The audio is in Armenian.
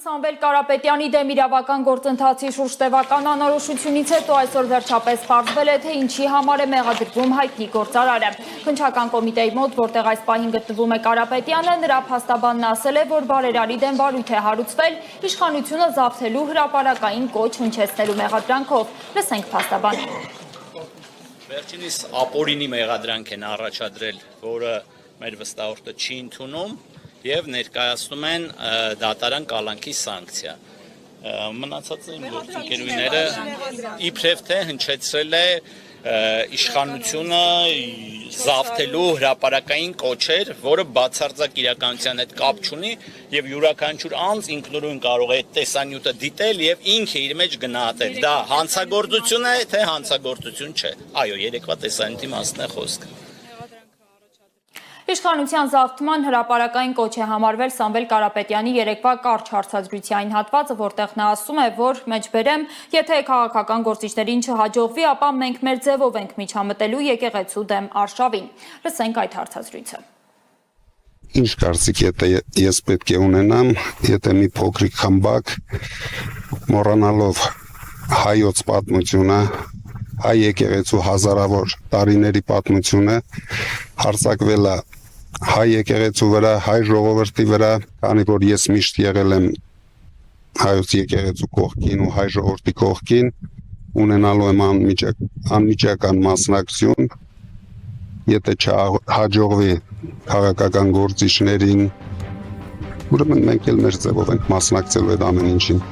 Սամվել Կարապետյանի դեմ իրավական գործընթացի շուրջ տևական անորոշությունից հետո այսօր վերջապես պարզվել է, թե ինչի համար է մեղադրվում հայտնի գործարարը։ Քննչական կոմիտեի մոտ, որտեղ այս պահին գտնվում է Կարապետյանը, նրա փաստաբանն ասել է, որ բարերարի դեմ վարույթ է հարուցվել իշխանությունը զավթելու հրապարակային կոչ հնչեցնելու մեղադրանքով։ Լսենք փաստաբանին։ Վերջինիս ապօրինի մեղադրանք են առաջադրել, որը մեր վստահորդը չի ընդունում և ներկայացնում են դատարան կալանքի սանկցիա։ Մնացած իմ գործընկերուհիները իբրև թե հնչեցրել է իշխանությունը զավթելու հրապարակային կոչեր, որը բացարձակ իրականության հետ կապ չունի և յուրաքանչյուր անձ ինքնուրույն կարող է այդ տեսանյութը դիտել և ինքը իր մեջ գնահատել։ Դա հանցագործություն է, թե հանցագործություն չէ։ Այո, երեկվա տեսանյութի մասն է խոսքը։ Իշխանության զավթման հրապարակային կոչ է համարվել Սամվել Կարապետյանի երեկվա կարճ հարցազրույցի այն հատվածը, որտեղ նա ասում է, որ մեջբերեմ, եթե քաղաքական գործիչներին չհաջողվի, ապա մենք մեր ձևով ենք միջամտելու եկեղեցու դեմ արշավին։ Լսենք այդ հարցազրույցը։ Ինչ կարծիք ես պետք է ունենամ, եթե մի փոքրիկ խմբակ մոռանալով հայոց պատմությունը, հայ եկեղեցու հազարավոր տարիների պատմությունը հարձակվել է հայ եկեղեցու վրա, հայ ժողովրդի վրա, քանի որ ես միշտ եղել եմ հայոց եկեղեցու կողքին ու հայ ժողովրդի կողքին, ունենալու եմ անմիջական մասնակցություն, եթե չհաջողվի քաղաքական գործիչներին, ուրեմն մենք էլ մեր ձևով ենք մասնակցելու այդ ամեն ինչին։